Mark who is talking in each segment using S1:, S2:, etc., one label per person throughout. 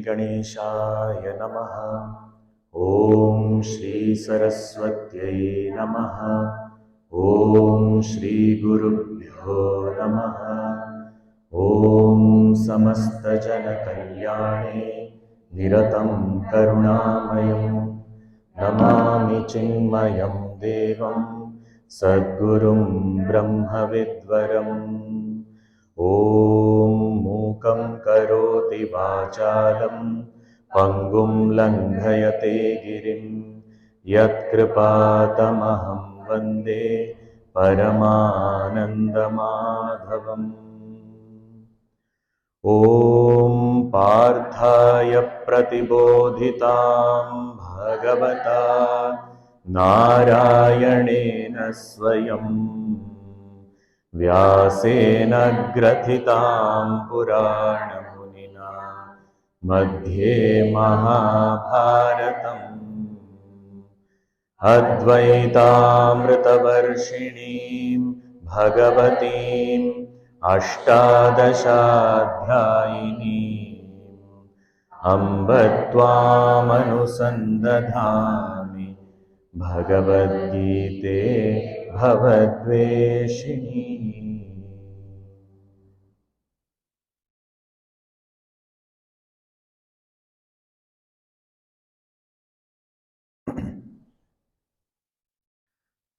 S1: गणेशाय नमः। ॐ श्री सरस्वत्यै नमः। ॐ श्री गुरुभ्यो नमः। ॐ समस्तजनकल्याणे निरतं करुणामयं नमामि चिन्मयं देवं सद्गुरुं ब्रह्मविद्वरम्। ॐ मूकं करोति वाचालं पङ्गुं लङ्घयते गिरिं यत्कृपातमहं वन्दे परमानन्दमाधवम्। ॐ पार्थाय प्रतिबोधितां भगवता नारायणेन स्वयं व्यासेन ग्रथितां पुराणमुनिना मध्ये महाभारतम् अद्वैतामृतवर्षिणीं भगवतीम् अष्टादशाध्यायिनीम् अम्ब त्वामनुसन्दधामि भगवद्गीते भवद्वेषिणी।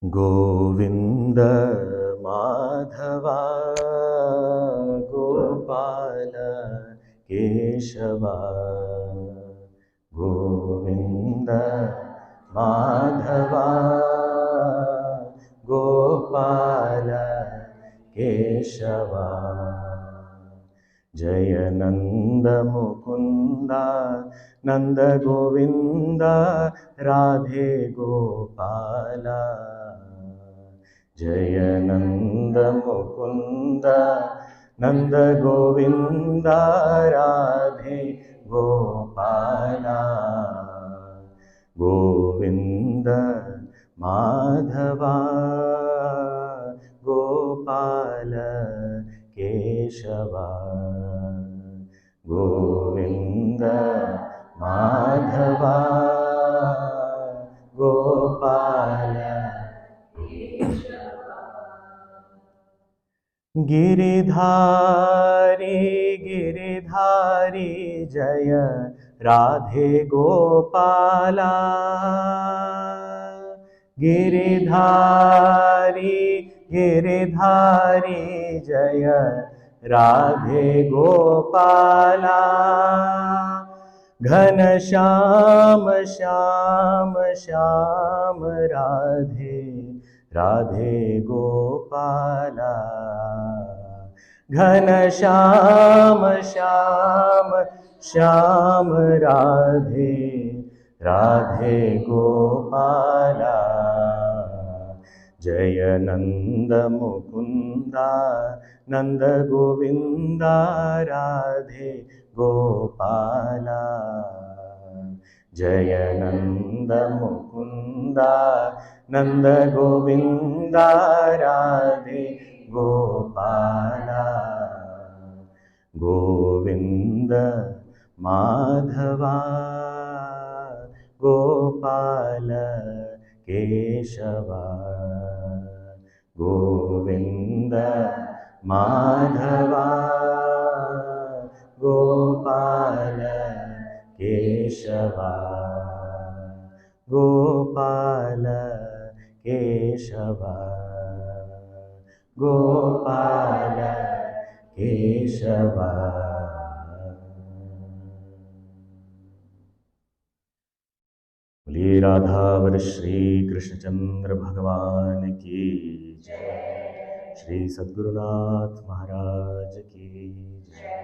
S1: गोविंद माधवा गोपाल केशवा गोविंद माधवा गोपाल केशवा जय नंद मुकुंदा नंद गोविंदा राधे गोपाला जय नंद मुकुंदा नंद गोविंदा राधे गोपाला गोविंद माधवा गोपाल केशवा गोविंद माधवा गोपाल गिरिधारी गिरिधारी जय राधे गोपाला गिरिधारी गिरिधारी जय राधे गोपाला घन श्याम श्याम श्याम राधे राधे गोपाला घन श्याम श्याम श्याम राधे राधे गोपाला जय नंद मुकुंदा नंद गोविंदा राधे गोपाला जय नंद मुकुंदा नंद गोविंदा राधे गोपाला गोविंद माधवा गोपाल केशवा गोविंद माधवा गोपाल केशवा गोपाल केशवा गोपाल केशवा। बोलिए राधावर श्री कृष्णचंद्र भगवान की जय। श्री सद्गुरुनाथ महाराज की जय।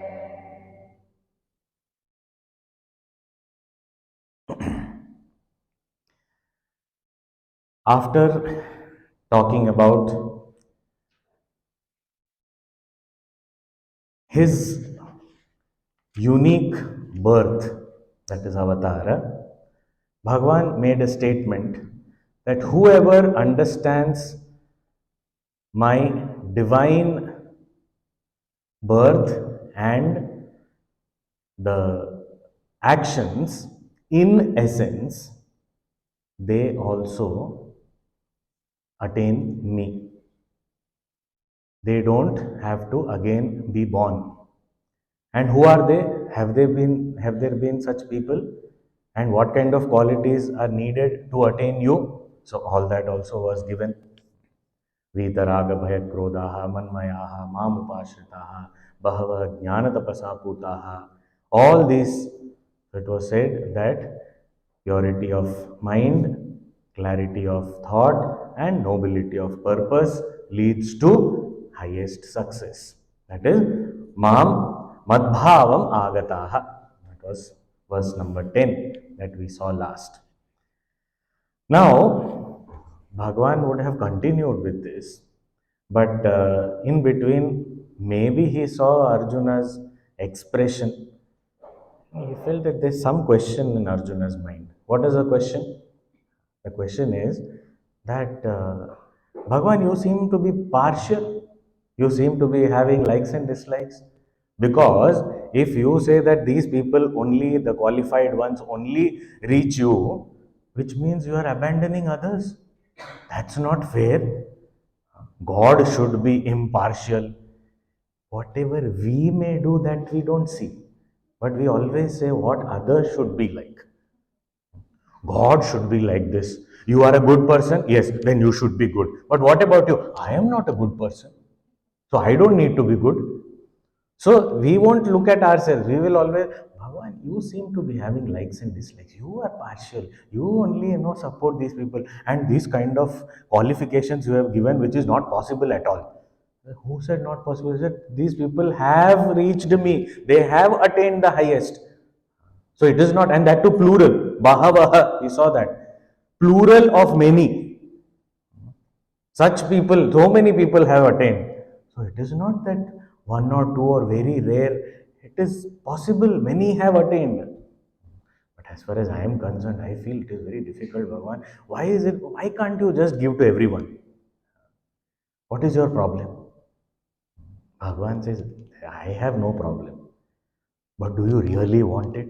S1: After talking about his unique birth, that is Avatara, Bhagavan made a statement that whoever understands my divine birth and the actions, in essence, they also attain me. They don't have to again be born. And who are they? Have there been such people? And what kind of qualities are needed to attain you? So all that also was given. वीतराग भय क्रोधाः मन्मयाः माम उपाश्रिताः बहवः ज्ञानतपसा पूताः. All these, it was said that purity of mind, clarity of thought, and nobility of purpose leads to highest success. That is, mam madbhavam agataha. That was verse number 10 that we saw last. Now, Bhagwan would have continued with this, but in between, maybe he saw Arjuna's expression. He felt that there's some question in Arjuna's mind. What is the question? The question is that Bhagwan, you seem to be partial. You seem to be having likes and dislikes. Because if you say that these people only, the qualified ones only reach you, which means you are abandoning others. That's not fair. God should be impartial. Whatever we may do, that we don't see. But we always say what others should be like. God should be like this. You are a good person? Yes, then you should be good. But what about you? I am not a good person. So I don't need to be good. So we won't look at ourselves. We will always, Bhagwan, you seem to be having likes and dislikes. You are partial. You only support these people and these kind of qualifications you have given, which is not possible at all. Who said not possible? He said these people have reached me. They have attained the highest. So it is not, and that to plural. Bahavaha, we saw that. Plural of many. Such people, so many people have attained. So it is not that one or two or very rare. It is possible, many have attained. But as far as I am concerned, I feel it is very difficult, Bhagavan. Why can't you just give to everyone? What is your problem? Bhagavan says, I have no problem. But do you really want it?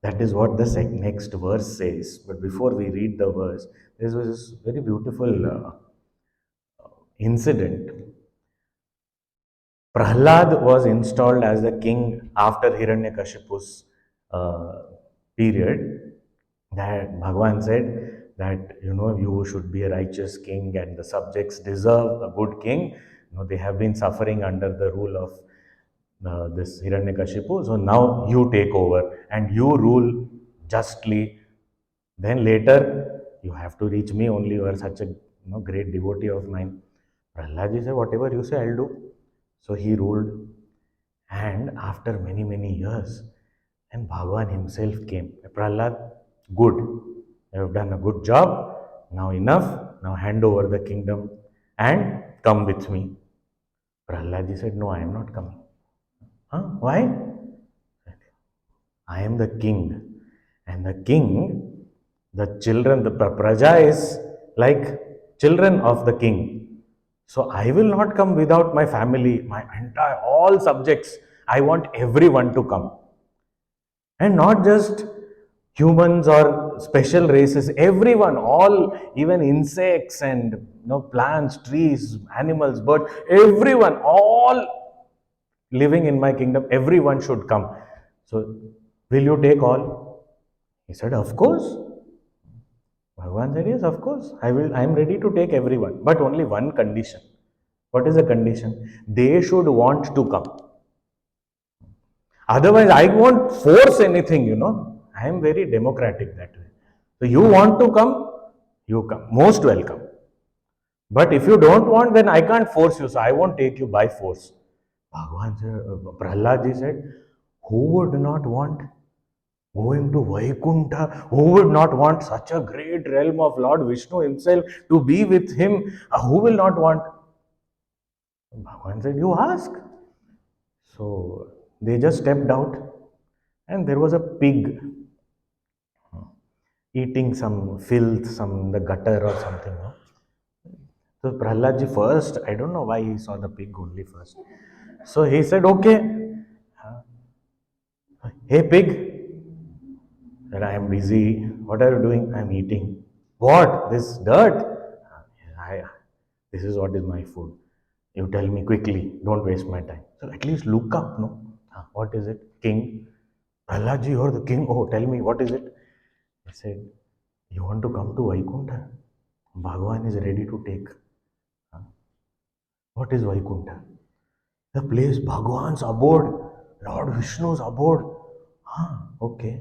S1: That is what the next verse says. But before we read the verse, there was this very beautiful incident. Prahlad was installed as the king after Hiranyakashipu's period. That Bhagavan said that you should be a righteous king and the subjects deserve a good king. They have been suffering under the rule of this Hiranyakashipu. So now you take over and you rule justly. Then later you have to reach me only. You are such a great devotee of mine. Prahlad said, whatever you say, I'll do. So he ruled. And after many, many years, and Bhagavan himself came. Prahlad, good. You have done a good job. Now enough. Now hand over the kingdom and come with me. Prahlad said, no, I am not coming. Huh? Why? I am the king. And the king, the children, the praja is like children of the king. So I will not come without my family, my entire, all subjects. I want everyone to come. And not just humans or special races, everyone, all, even insects and plants, trees, animals, birds, everyone, all living in my kingdom, everyone should come. So, will you take all? He said, of course. Bhagavan said, yes, of course. I am ready to take everyone, but only one condition. What is the condition? They should want to come. Otherwise, I won't force anything. I am very democratic that way. So you want to come, you come. Most welcome. But if you don't want, then I can't force you. So I won't take you by force. Bhagavan said, Prahlad said, who would not want going to Vaikuntha? Who would not want such a great realm of Lord Vishnu himself to be with him? Who will not want? Bhagavan said, you ask. So they just stepped out and there was a pig eating some filth, some the gutter or something. No? So Prahladji first, I don't know why he saw the pig only first. So he said, okay, Hey pig, that I am busy. What are you doing? I am eating. What? This dirt? I, this is what is my food. You tell me quickly. Don't waste my time. So at least look up, no? What is it? King? Prahlad ji, you're the king. Oh, tell me, what is it? He said, you want to come to Vaikuntha? Bhagavan is ready to take. What is Vaikuntha? The place Bhagavan's abode, Lord Vishnu's abode. Okay.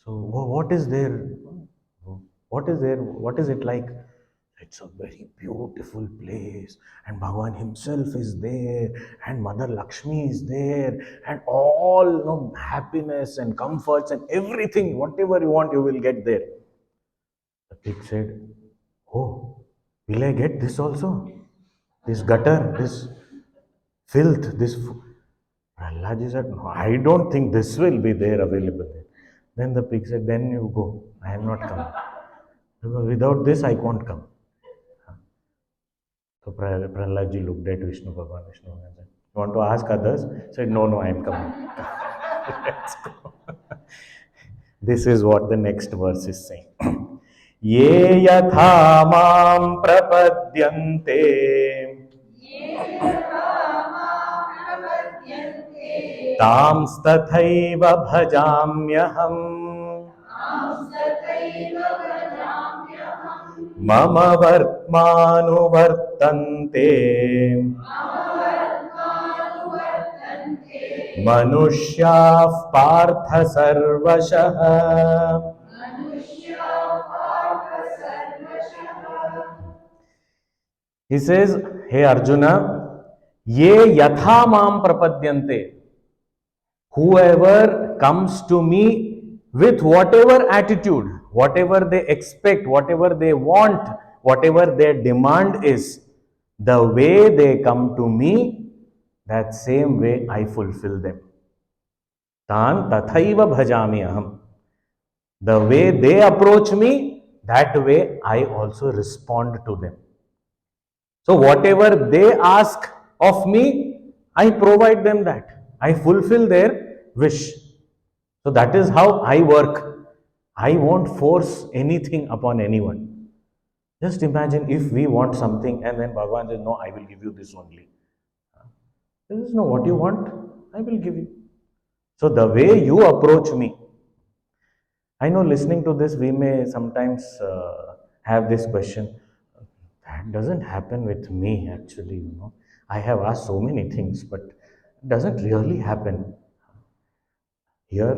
S1: So what is there? What is there? What is it like? It's a very beautiful place, and Bhagavan himself is there, and Mother Lakshmi is there, and all happiness and comforts and everything, whatever you want, you will get there. The pig said, oh, will I get this also? This gutter, this filth, this. Prahlad said, no, I don't think this will be there available there. Then the pig said, then you go. I am not coming. Because without this, I can't come. So Prahlad looked at Vishnu Bhagavan. Vishnu Bhagavan said, you want to ask others? He said, no, I am coming. Let's go. This is what the next verse is saying. Ye yatha mam prapadyante तांस्तथैव भजाम्यहम् मम वर्त्मानुवर्तन्ते मनुष्याः पार्थ सर्वशः. He says, hey Arjuna, ye yatha mam prapadyante. Whoever comes to me with whatever attitude, whatever they expect, whatever they want, whatever their demand is, the way they come to me, that same way I fulfill them. Tan tathaiva bhajami aham. The way they approach me, that way I also respond to them. So whatever they ask of me, I provide them that. I fulfill their wish. So that is how I work. I won't force anything upon anyone. Just imagine if we want something and then Bhagavan says, no, I will give you this only. This is no, what you want, I will give you. So the way you approach me, I know listening to this, we may sometimes have this question, that doesn't happen with me actually, I have asked so many things, but it doesn't really happen. Here,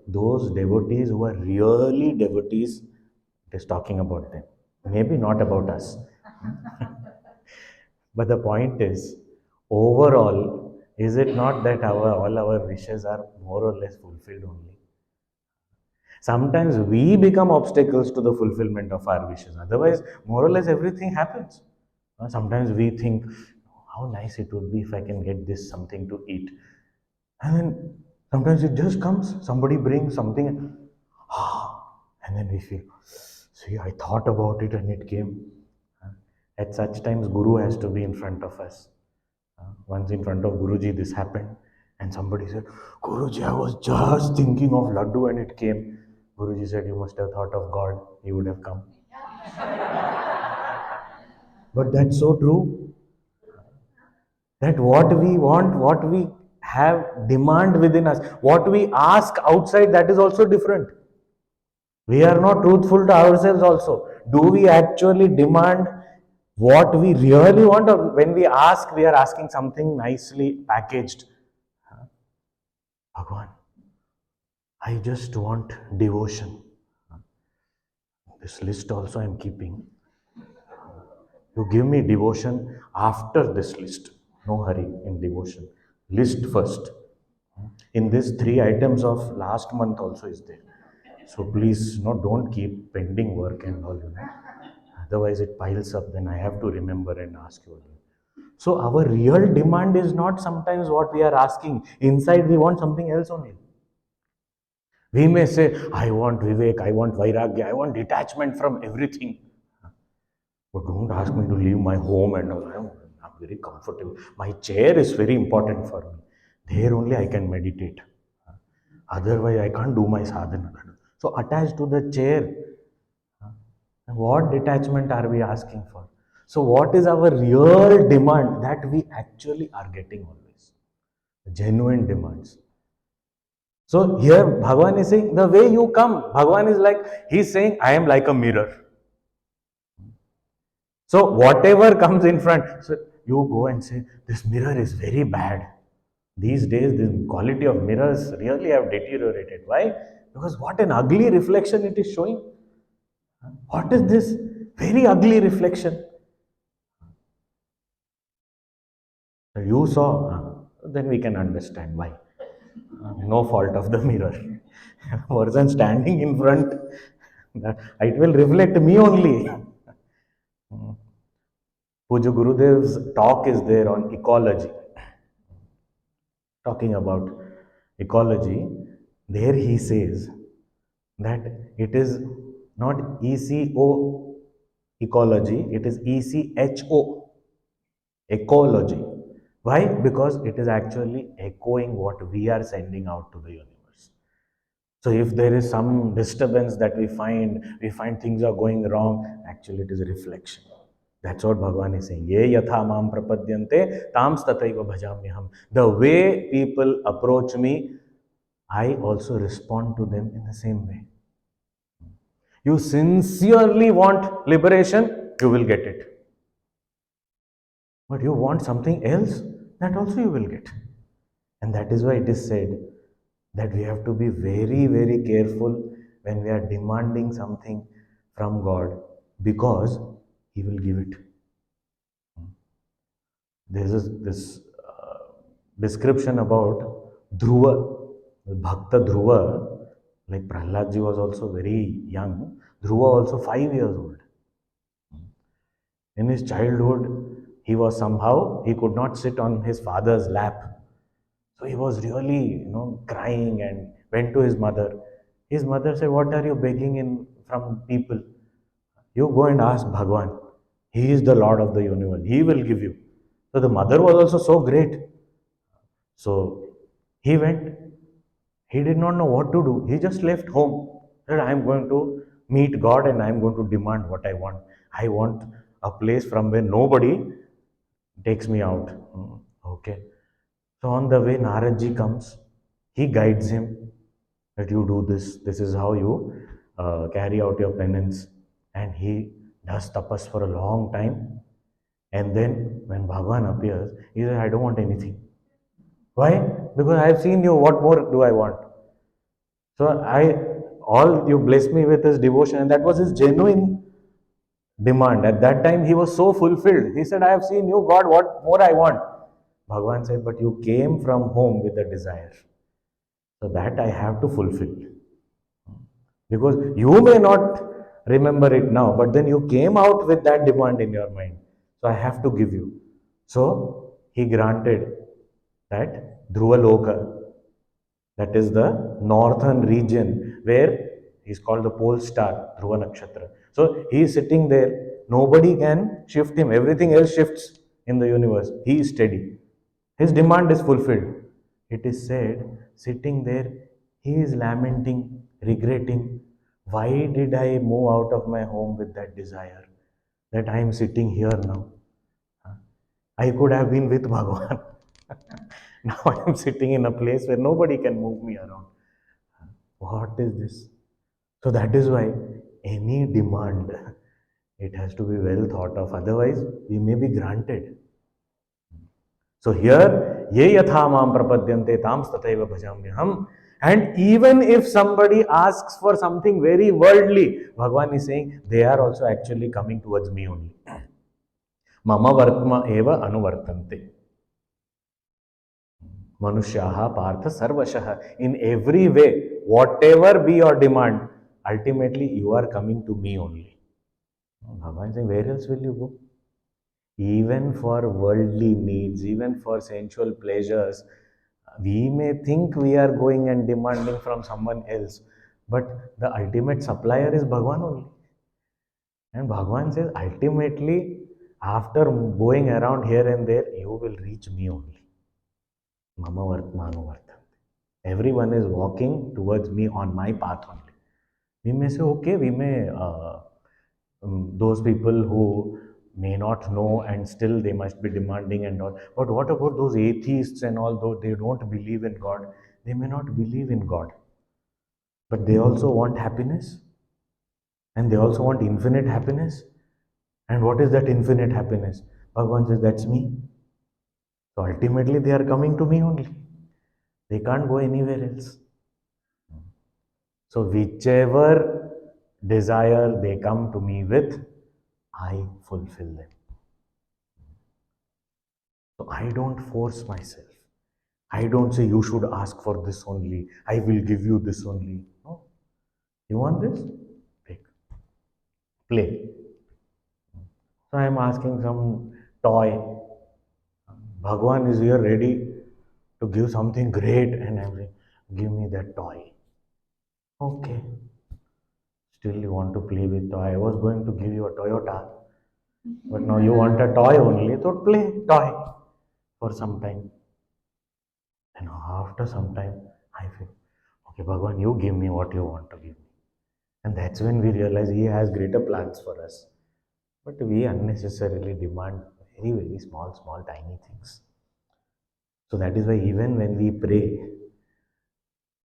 S1: those devotees who are really devotees, it is talking about them. Maybe not about us. But the point is, overall, is it not that all our wishes are more or less fulfilled only? Sometimes we become obstacles to the fulfillment of our wishes. Otherwise, more or less everything happens. Sometimes we think, how nice it would be if I can get this something to eat. And then sometimes it just comes, somebody brings something, and then we feel, see, I thought about it and it came. At such times, Guru has to be in front of us. Once in front of Guruji, this happened, and somebody said, Guruji, I was just thinking of Laddu and it came. Guruji said, you must have thought of God, he would have come. But that's so true. That what we want, what we have demand within us, what we ask outside, that is also different. We are not truthful to ourselves also. Do we actually demand what we really want, or when we ask, we are asking something nicely packaged? Bhagwan, I just want devotion. This list also I am keeping. You give me devotion after this list. No hurry in devotion. List first. In this 3 items of last month also is there. So please, don't keep pending work and all. Otherwise it piles up. Then I have to remember and ask you again. So our real demand is not sometimes what we are asking. Inside we want something else only. We may say, I want Vivek, I want Vairagya, I want detachment from everything. But don't ask me to leave my home and all. I'm very comfortable. My chair is very important for me. There only I can meditate. Otherwise, I can't do my sadhana. So attached to the chair. What detachment are we asking for? So, what is our real demand that we actually are getting always? Genuine demands. So, here Bhagavan is saying, the way you come, Bhagavan is like, he's saying, I am like a mirror. So, whatever comes in front, so you go and say, this mirror is very bad. These days, the quality of mirrors really have deteriorated. Why? Because what an ugly reflection it is showing. What is this? Very ugly reflection. You saw, then we can understand why. No fault of the mirror. Person standing in front, it will reflect me only. Puja Gurudev's talk is there on ecology, talking about ecology. There he says that it is not ECO ecology, it is ECHO ecology. Why? Because it is actually echoing what we are sending out to the universe. So if there is some disturbance that we find things are going wrong, actually it is a reflection. That's what Bhagavan is saying. Ye yatha mam prapadyante tams tataiva bhajamyaham. The way people approach me, I also respond to them in the same way. You sincerely want liberation, you will get it. But you want something else, that also you will get. And that is why it is said that we have to be very, very careful when we are demanding something from God, because He will give it. There is this description about Dhruva, Bhakta Dhruva, like Prahlad ji was also very young, Dhruva also 5 years old. In his childhood, he was somehow, he could not sit on his father's lap. So he was really, crying and went to his mother. His mother said, what are you begging in from people? You go and ask Bhagwan. He is the Lord of the universe. He will give you. So the mother was also so great. So he went. He did not know what to do. He just left home. Said, I am going to meet God and I am going to demand what I want. I want a place from where nobody takes me out. Okay. So on the way, Naradji comes. He guides him that you do this. This is how you carry out your penance. And he does tapas for a long time. And then when Bhagwan appears, he says, I don't want anything. Why? Because I have seen you. What more do I want? So all you bless me with is devotion, and that was his genuine demand. At that time, he was so fulfilled. He said, I have seen you, God, what more I want? Bhagavan said, but you came from home with a desire. So that I have to fulfill. Because you may not remember it now, but then you came out with that demand in your mind. So I have to give you. So he granted that Dhruva Loka, that is the northern region where he's called the pole star, Dhruva Nakshatra. So he is sitting there. Nobody can shift him. Everything else shifts in the universe. He is steady. His demand is fulfilled. It is said, sitting there, he is lamenting, regretting, why did I move out of my home with that desire that I am sitting here now? I could have been with Bhagavan. Now I am sitting in a place where nobody can move me around. What is this? So that is why any demand, it has to be well thought of. Otherwise, we may be granted. So here, ye yatha mam prapadyante tams tataiva bhajamyaham. And even if somebody asks for something very worldly, Bhagavan is saying, they are also actually coming towards me only. Mama vartma eva anuvartante. Manushyaha partha sarvashah. In every way, whatever be your demand, ultimately you are coming to me only. Bhagavan is saying, where else will you go? Even for worldly needs, even for sensual pleasures, we may think we are going and demanding from someone else, but the ultimate supplier is Bhagavan only. And Bhagavan says, ultimately, after going around here and there, you will reach me only. Mama Vartmanu Vartante. Everyone is walking towards me on my path only. We may say, okay, we may, those people who may not know and still they must be demanding and all. But what about those atheists and all, though they don't believe in God? They may not believe in God, but they also want happiness and they also want infinite happiness. And what is that infinite happiness? Bhagavan says, that's me. So ultimately, they are coming to me only. They can't go anywhere else. So, whichever desire they come to me with, I fulfill them. So, I don't force myself. I don't say you should ask for this only. I will give you this only. No. You want this? Take. Play. So, I am asking some toy. Bhagwan is here ready to give something great, and I'm saying, give me that toy. Okay. Still, you want to play with toy. I was going to give you a Toyota, but now you want a toy only. So play toy for some time. And after some time, I feel, okay, Bhagwan, you give me what you want to give me. And that's when we realize He has greater plans for us. But we unnecessarily demand very, very small, small, tiny things. So that is why even when we pray,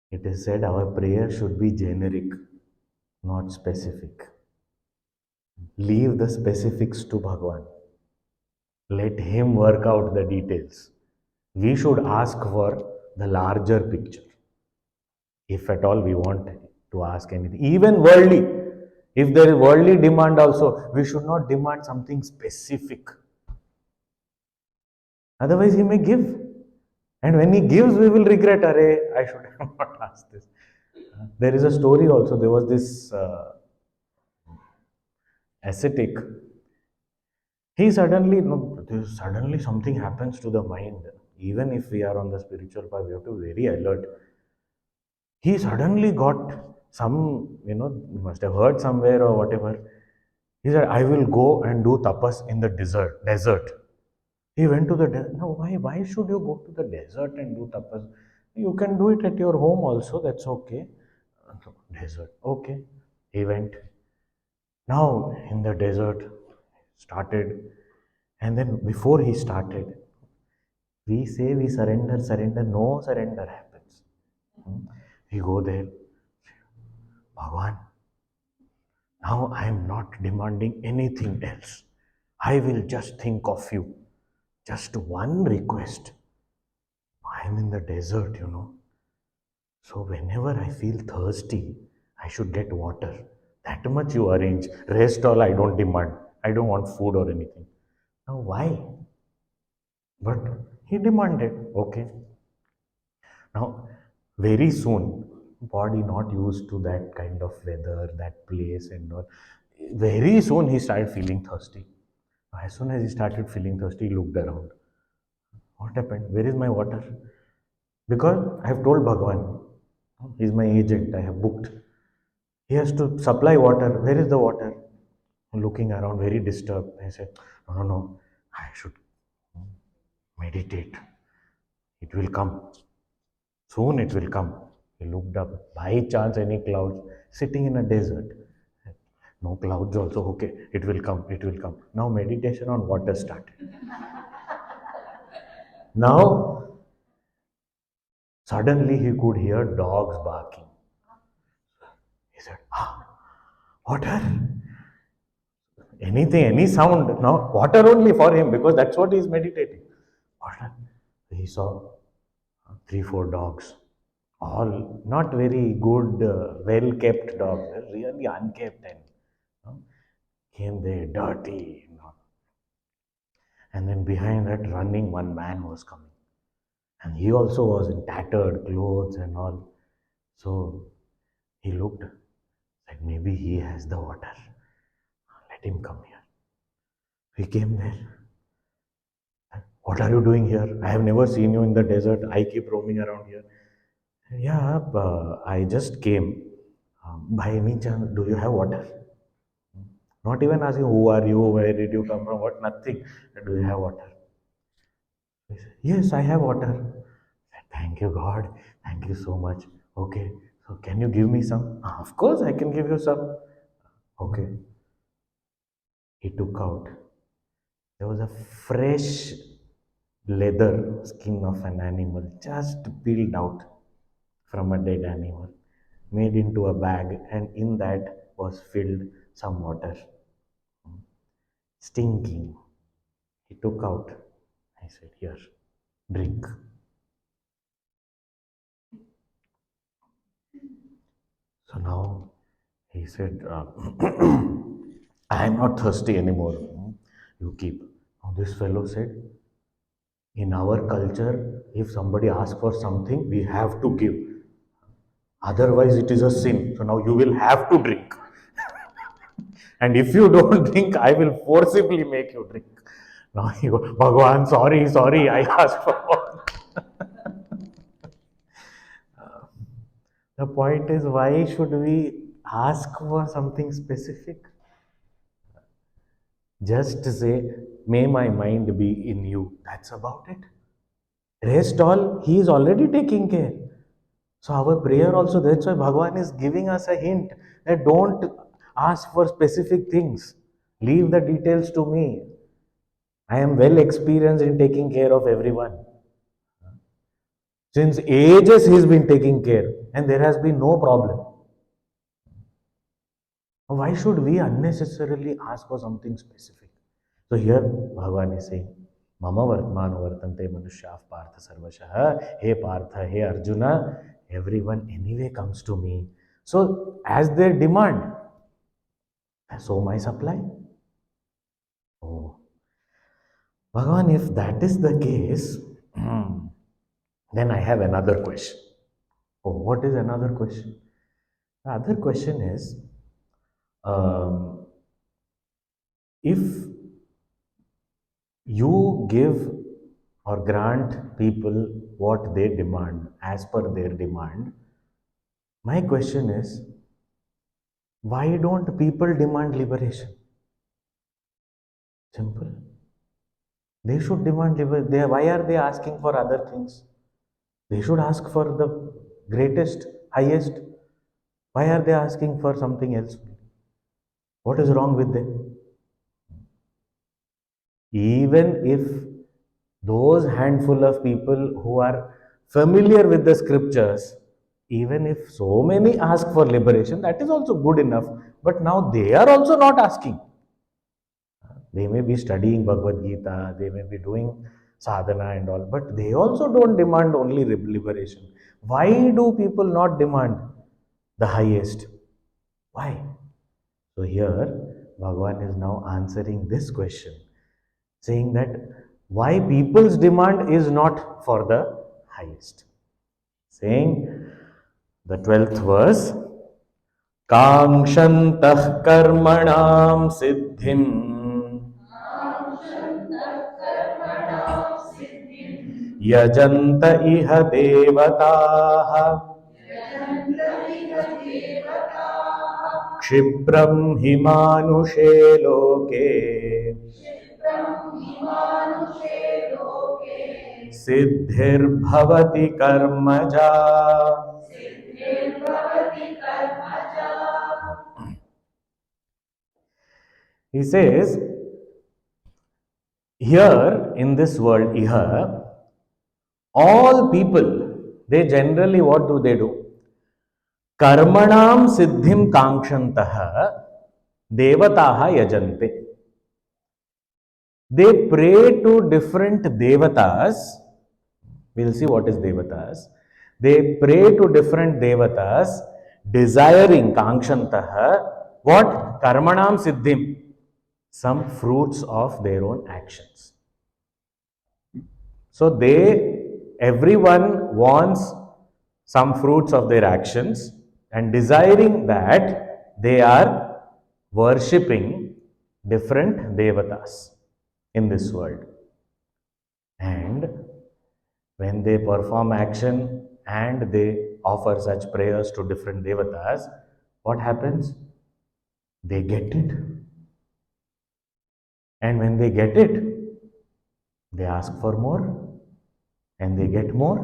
S1: it is said our prayer should be generic, not specific. Leave the specifics to Bhagwan. Let Him work out the details. We should ask for the larger picture, if at all we want to ask anything. Even worldly, if there is worldly demand also, we should not demand something specific. Otherwise, He may give. And when He gives, we will regret, Array, I should have not asked this. There is a story also. There was this ascetic. He suddenly, no, suddenly something happens to the mind. Even if we are on the spiritual path, we have to be very alert. He suddenly got some, must have heard somewhere or whatever. He said, I will go and do tapas in the desert. He went to the desert. No, why should you go to the desert and do tapas? You can do it at your home also, that's okay. Desert, okay. He went. Now in the desert, started. And then before he started, we say we surrender, no surrender happens. We go there, Bhagwan, now I am not demanding anything else. I will just think of you. Just one request. I am in the desert. So whenever I feel thirsty, I should get water. That much you arrange. Rest all I don't demand. I don't want food or anything. Now why? But he demanded. Okay. Now, very soon, body not used to that kind of weather, that place and all. Very soon he started feeling thirsty. As soon as he started feeling thirsty, he looked around. What happened? Where is my water? Because I have told Bhagwan, he's my agent, I have booked. He has to supply water. Where is the water? Looking around, very disturbed. I said, no, I should meditate. It will come. Soon it will come. He looked up. By chance, any clouds sitting in a desert. No clouds also. Okay, it will come. It will come. Now meditation on water started. Now suddenly he could hear dogs barking. He said, water. Anything, any sound. Now water only for him because that's what he is meditating. Water. He saw three, four dogs. All not very good, well kept dogs. They're really unkept and came there dirty. And then behind that, running, one man was coming. And he also was in tattered clothes and all. So he looked, said, maybe he has the water. Let him come here. He came there. What are you doing here? I have never seen you in the desert. I keep roaming around here. Yeah, I just came. By any chance, do you have water? Not even asking who are you, where did you come from, what, nothing. Do you have water? He said, yes, I have water. I said, thank you, God. Thank you so much. Okay, so can you give me some? "Ah, of course, I can give you some." Okay, he took out. There was a fresh leather skin of an animal just peeled out from a dead animal, made into a bag, and in that was filled some water. Stinking. He took out. I said, "Here, drink." So now he said, "I am not thirsty anymore. You keep." Now this fellow said, "In our culture, if somebody asks for something, we have to give. Otherwise, it is a sin. So now you will have to drink. And if you don't drink, I will forcibly make you drink." Now he goes, "Bhagwan, sorry, sorry, I asked for more." The point is, why should we ask for something specific? Just say, "May my mind be in you." That's about it. Rest all, he is already taking care. So our prayer also, that's why Bhagavan is giving us a hint that don't ask for specific things. Leave the details to me. I am well experienced in taking care of everyone. Since ages he's been taking care and there has been no problem. Why should we unnecessarily ask for something specific? So here Bhagavan is saying, "Mama Vartmano Vartante Manushya Partha Sarvashah." Hey Partha, hey Arjuna, everyone anyway comes to me. So as their demand, so my supply. Oh, Bhagavan, if that is the case, then I have another question. Oh, what is another question? The other question is, um, if you give or grant people what they demand as per their demand, my question is, why don't people demand liberation? Simple. They should demand liberation. Why are they asking for other things? They should ask for the greatest, highest. Why are they asking for something else? What is wrong with them? Even if those handful of people who are familiar with the scriptures, even if so many ask for liberation, that is also good enough. But now they are also not asking. They may be studying Bhagavad Gita, they may be doing sadhana and all, but they also don't demand only liberation. Why do people not demand the highest? Why? So here, Bhagavan is now answering this question, saying that why people's demand is not for the highest. Saying the 12th verse, "Kankshantah karmanam siddhim यजन्त इह देवताः क्षिप्रं हि मानुषे लोके सिद्धिर्भवति कर्मजा." He says, here in this world, iha, all people, they generally, what do? Karmanam siddhim kankshantah devataha yajante. They pray to different devatas. We'll see what is devatas. They pray to different devatas, desiring kankshantah, what? Karmanam siddhim, some fruits of their own actions. So everyone wants some fruits of their actions, and desiring that, they are worshipping different devatas in this world. And when they perform action and they offer such prayers to different devatas, what happens? They get it. And when they get it, they ask for more and they get more.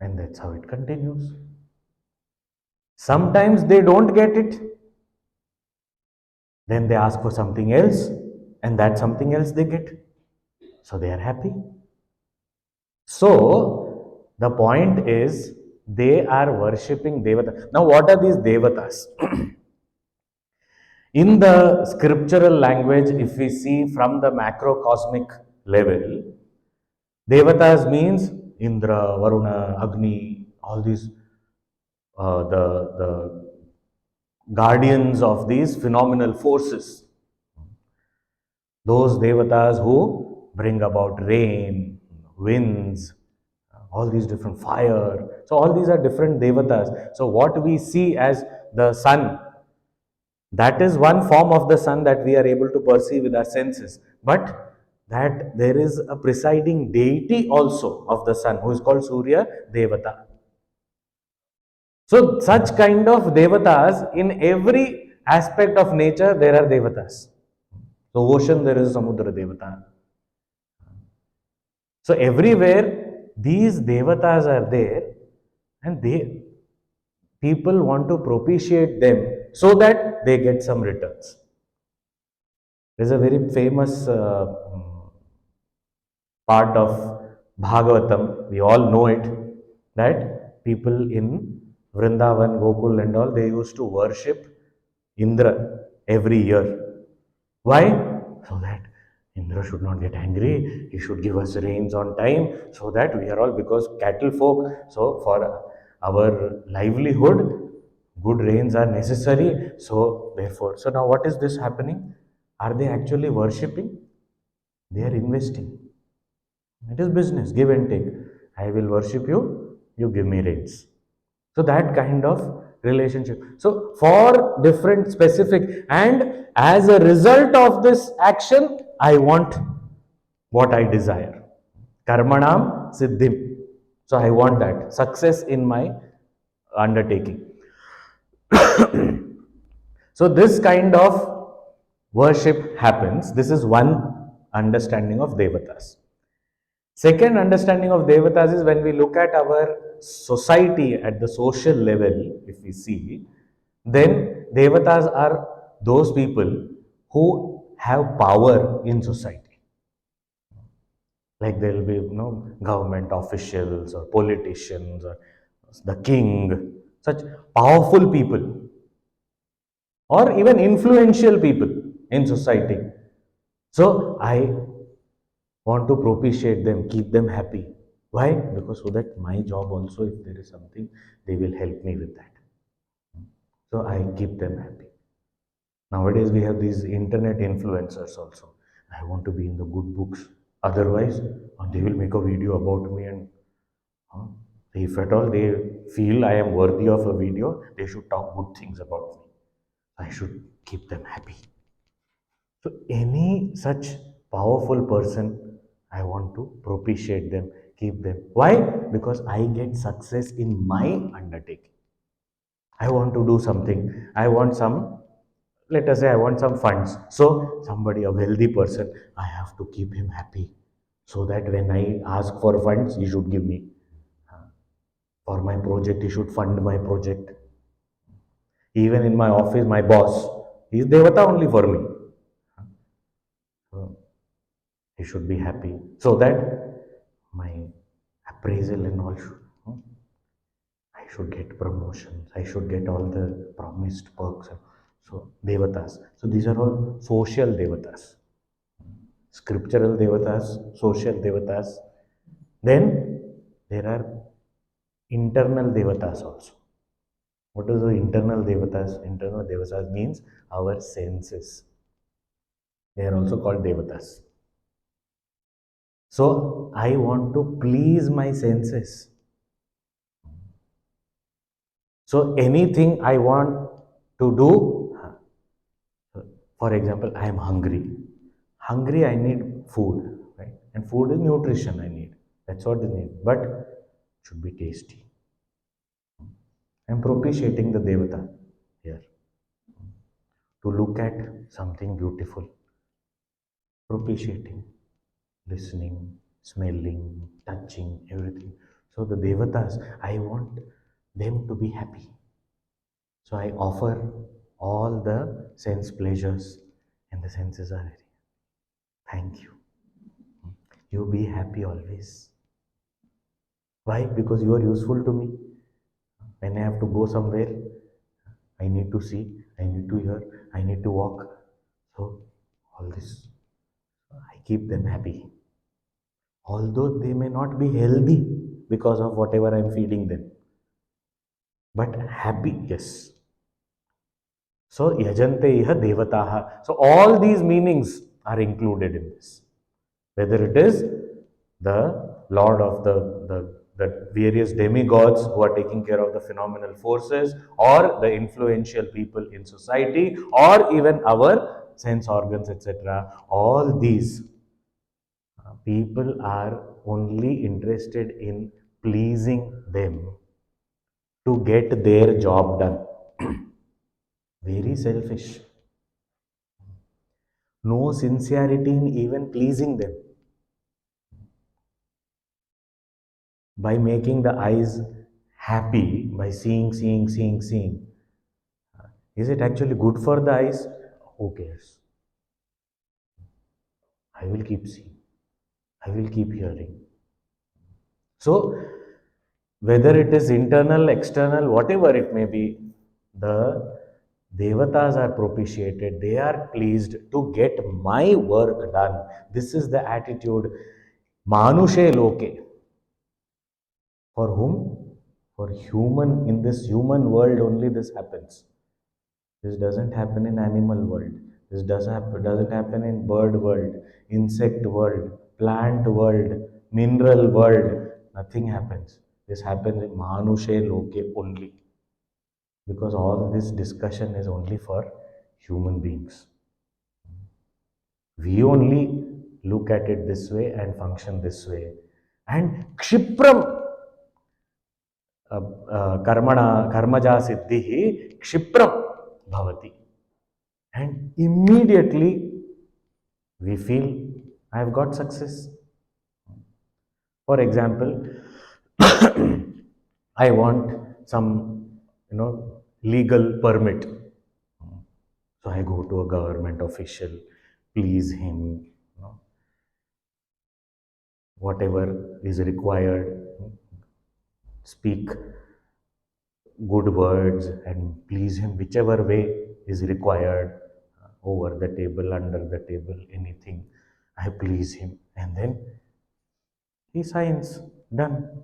S1: And that's how it continues. Sometimes they don't get it, then they ask for something else, and that something else they get. So they are happy. So the point is they are worshipping Devata. Now, what are these Devatas? In the scriptural language, if we see from the macrocosmic level, Devatas means Indra, Varuna, Agni, all these, the guardians of these phenomenal forces. Those Devatas who bring about rain, winds, all these different fire. So all these are different Devatas. So what we see as the sun, that is one form of the sun that we are able to perceive with our senses. But that there is a presiding deity also of the sun who is called Surya Devata. So such kind of Devatas, in every aspect of nature there are Devatas. So ocean there is Samudra Devata. So everywhere these Devatas are there, and they people want to propitiate them so that they get some returns. There's a very famous part of Bhagavatam, we all know it, that people in Vrindavan, Gokul, and all, they used to worship Indra every year. Why? So that Indra should not get angry, he should give us rains on time, so that we are all, because cattle folk, so for our livelihood, good rains are necessary. So, therefore, so now what is this happening? Are they actually worshipping? They are investing. It is business, give and take. I will worship you, you give me rains. So that kind of relationship. So for different specific, and as a result of this action, I want what I desire. Karmanam siddhim. So I want that success in my undertaking. So this kind of worship happens. This is one understanding of devatas. Second understanding of devatas is when we look at our society at the social level, if we see, then devatas are those people who have power in society. Like there will be, government officials or politicians or the king, such powerful people, or even influential people in society. So I want to propitiate them, keep them happy. Why? Because so that my job also, if there is something, they will help me with that. So I keep them happy. Nowadays we have these internet influencers also. I want to be in the good books. Otherwise, they will make a video about me, and uh, if at all they feel I am worthy of a video, they should talk good things about me. I should keep them happy. So any such powerful person, I want to propitiate them, keep them. Why? Because I get success in my undertaking. I want to do something. I want some, let us say I want some funds. So somebody, a wealthy person, I have to keep him happy. So that when I ask for funds, he should give me. For my project, he should fund my project. Even in my office, my boss, he is Devata only for me. So he should be happy. So that my appraisal and all should, I should get promotions, I should get all the promised perks. So devatas. So these are all social devatas, scriptural devatas, social devatas. Then there are internal devatas also. What is the internal devatas? Internal devatas means our senses. They are also called devatas. So I want to please my senses. So anything I want to do, for example, I am hungry. Hungry, I need food, right? And food is nutrition I need. That's what I need. But it should be tasty. I'm propitiating the Devata here to look at something beautiful. Propitiating, listening, smelling, touching, everything. So the devatas, I want them to be happy. So I offer all the sense pleasures, and the senses are ready. Thank you. You be happy always. Why? Because you are useful to me. When I have to go somewhere, I need to see, I need to hear, I need to walk. So all this, I keep them happy. Although they may not be healthy because of whatever I'm feeding them, but happy, yes. So yajante iha devataha. So all these meanings are included in this. Whether it is the Lord of the various demigods who are taking care of the phenomenal forces, or the influential people in society, or even our sense organs, etc. All these people are only interested in pleasing them to get their job done. Very selfish. No sincerity in even pleasing them. By making the eyes happy, by seeing. Is it actually good for the eyes? Who cares? I will keep seeing. I will keep hearing. So, whether it is internal, external, whatever it may be, the devatas are propitiated. They are pleased to get my work done. This is the attitude. Manushe loke. For whom? For human, in this human world only this happens. This doesn't happen in animal world. This doesn't happen in bird world, insect world, plant world, mineral world. Nothing happens. This happens in Manushe Loke only. Because all this discussion is only for human beings. We only look at it this way and function this way. And Kshipram karmaja siddhi Kshipram bhavati. And immediately we feel I have got success. For example, I want some, legal permit. So I go to a government official, please him, whatever is required, speak good words and please him whichever way is required, over the table, under the table, anything. I please him, and then he signs. Done.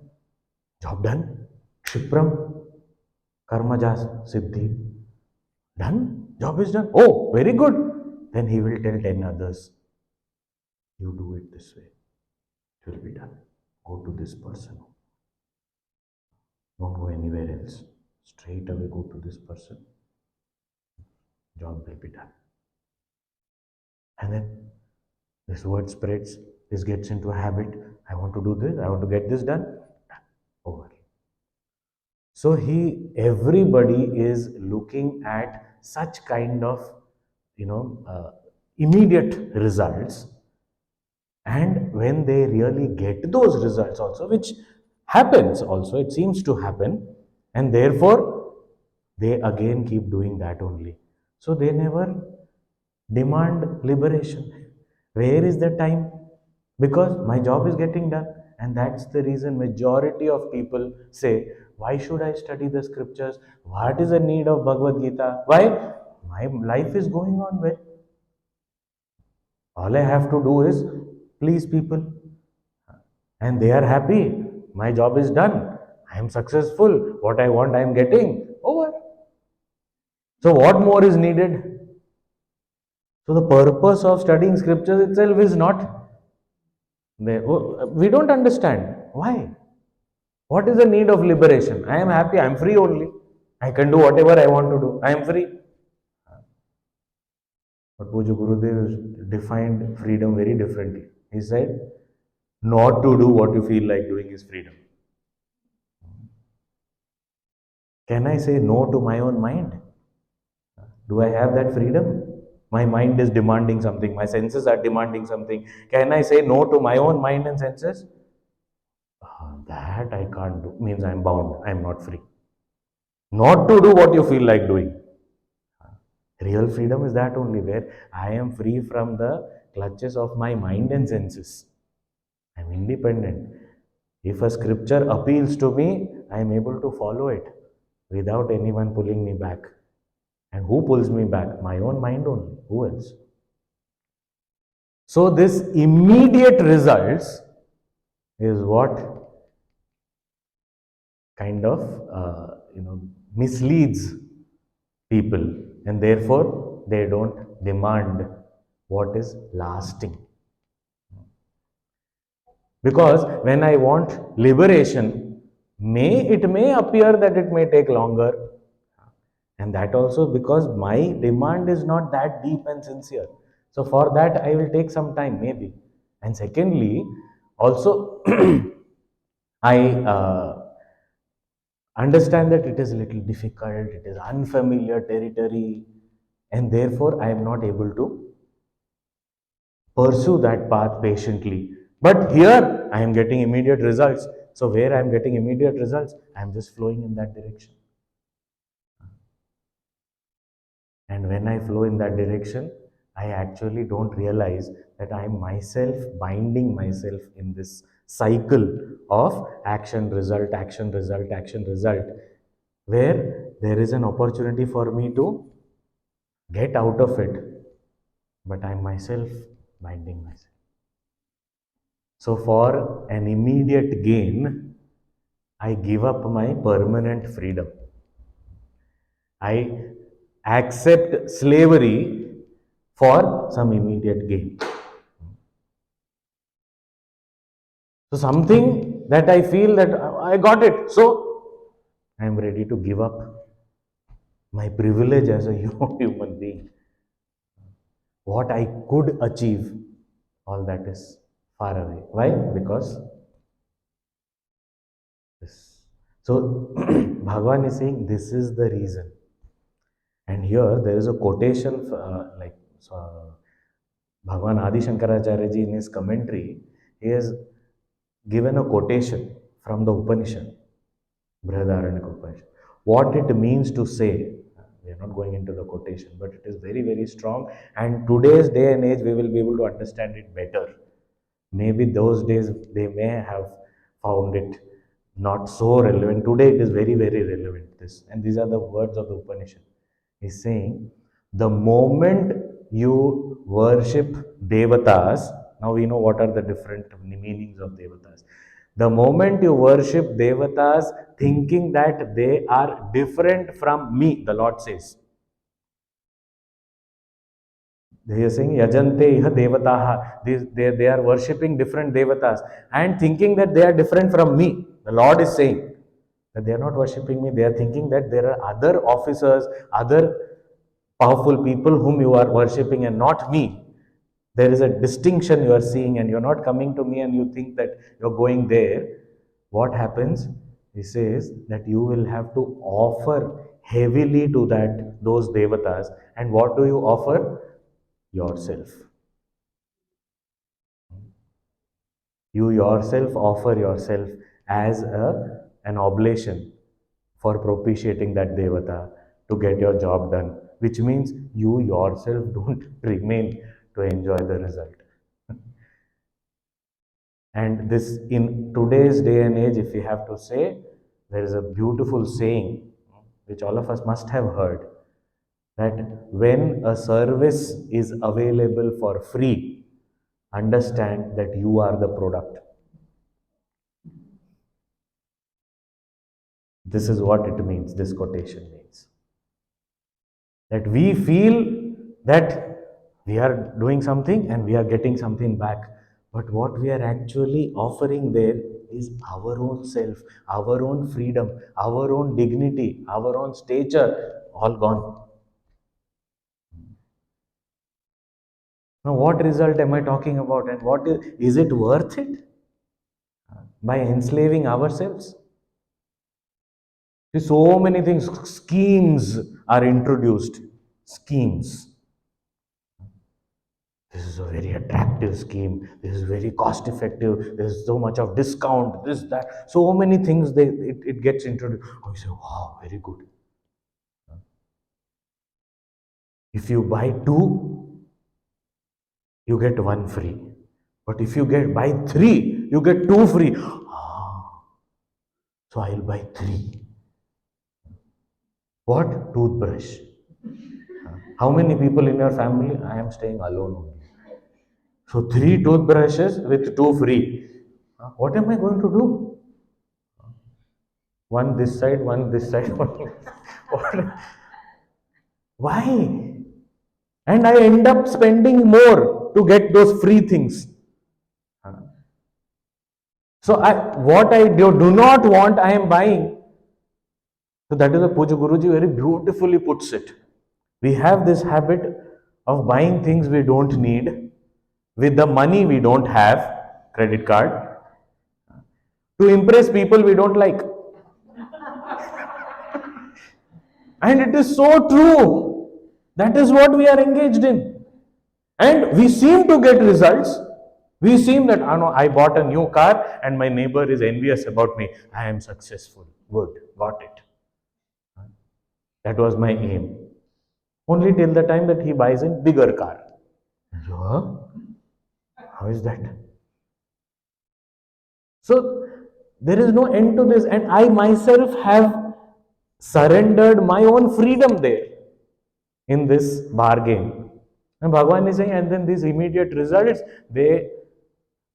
S1: Job done. Kshipram. Karmaja Siddhi. Done. Job is done. Oh, very good. Then he will tell 10 others. You do it this way. It will be done. Go to this person. Don't go anywhere else. Straight away go to this person. Job will be done. And then this word spreads. This gets into a habit. I want to do this. I want to get this done. Done. Over. So everybody is looking at such kind of, immediate results, and when they really get those results also, which happens also, it seems to happen, and therefore they again keep doing that only. So they never demand liberation. Where is the time? Because my job is getting done, and that's the reason majority of people say, why should I study the scriptures? What is the need of Bhagavad Gita? Why? My life is going on well. All I have to do is please people, and they are happy. My job is done. I am successful. What I want, I am getting. Over. So what more is needed? So the purpose of studying scriptures itself is not there. We don't understand why. What is the need of liberation? I am happy. I am free only. I can do whatever I want to do. I am free. But Puja Gurudev defined freedom very differently. He said, not to do what you feel like doing is freedom. Can I say no to my own mind? Do I have that freedom? My mind is demanding something. My senses are demanding something. Can I say no to my own mind and senses? That I can't do. Means I'm bound. I'm not free. Not to do what you feel like doing. Real freedom is that only where I am free from the clutches of my mind and senses. I'm independent. If a scripture appeals to me, I am able to follow it without anyone pulling me back. And who pulls me back? My own mind only. Who else? So, this immediate results is what kind of misleads people, and therefore they don't demand what is lasting. Because when I want liberation, it may appear that it may take longer, and that also because my demand is not that deep and sincere. So for that I will take some time maybe. And secondly, also I understand that it is a little difficult, it is unfamiliar territory, and therefore I am not able to pursue that path patiently. But here I am getting immediate results. So where I am getting immediate results, I am just flowing in that direction. And when I flow in that direction, I actually don't realize that I am myself binding myself in this cycle of action, result, action, result, action, result, where there is an opportunity for me to get out of it, but I'm myself binding myself. So, for an immediate gain, I give up my permanent freedom. I accept slavery for some immediate gain. So, something that I feel that I got it, so I am ready to give up my privilege as a human being. What I could achieve, all that is far away. Why? Because this. So, Bhagavan is saying this is the reason. And here there is a quotation, Bhagavan Adi Shankaracharya ji in his commentary, he has given a quotation from the Upanishad, Brihadaranyaka Upanishad. What it means to say, we are not going into the quotation, but it is very, very strong. And today's day and age, we will be able to understand it better. Maybe those days they may have found it not so relevant. Today it is very, very relevant. This and these are the words of the Upanishad. He's saying the moment you worship devatas, now we know what are the different meanings of devatas. The moment you worship devatas thinking that they are different from me, the Lord says, they are saying Yajante iha devataha. They are worshipping different devatas and thinking that they are different from me. The Lord is saying that they are not worshipping me. They are thinking that there are other officers, other powerful people whom you are worshipping and not me. There is a distinction you are seeing, and you're not coming to me and you think that you're going there. What happens? He says that you will have to offer heavily to that those devatas. And what do you offer? Yourself. You yourself offer yourself as an oblation for propitiating that devata to get your job done, which means you yourself don't remain to enjoy the result. And this, in today's day and age, if we have to say, there is a beautiful saying which all of us must have heard, that when a service is available for free, understand that you are the product. This is what it means, this quotation means. That we feel that we are doing something and we are getting something back. But what we are actually offering there is our own self, our own freedom, our own dignity, our own stature, all gone. Now, what result am I talking about, and what is it worth it by enslaving ourselves? See, so many things, schemes are introduced. Schemes. this is a very attractive scheme, this is very cost effective, there's so much of discount, this, that, so many things it gets introduced. Oh, you say, wow, very good. If you buy two, you get one free. But if you get buy three, you get two free. Ah, so I'll buy three. What? Toothbrush. How many people in your family? I am staying alone only. So three toothbrushes with two free. What am I going to do? One this side, one this side, one. What? Why? And I end up spending more to get those free things. So what I do not want, I am buying. So that is the Puja Guruji very beautifully puts it. We have this habit of buying things we don't need with the money we don't have, credit card, to impress people we don't like. And it is so true. That is what we are engaged in. And we seem to get results. We seem that, oh no, I bought a new car and my neighbor is envious about me. I am successful. Good, got it. That was my aim. Only till the time that he buys a bigger car. Yeah? How is that? So there is no end to this, and I myself have surrendered my own freedom there in this bargain. And Bhagavan is saying, and then these immediate results, they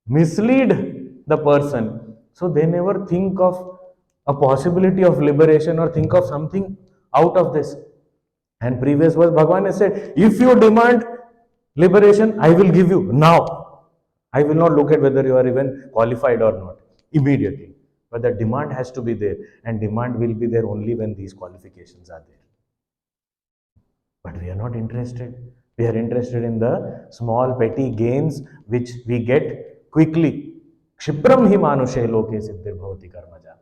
S1: mislead the person. So they never think of a possibility of liberation or think of something out of this. And previous verse, Bhagavan has said, if you demand liberation, I will give you now. I will not look at whether you are even qualified or not immediately. But the demand has to be there, and demand will be there only when these qualifications are there. But we are not interested. We are interested in the small petty gains which we get quickly. Kshipram hi manushe loke siddhir bhavati karmaja.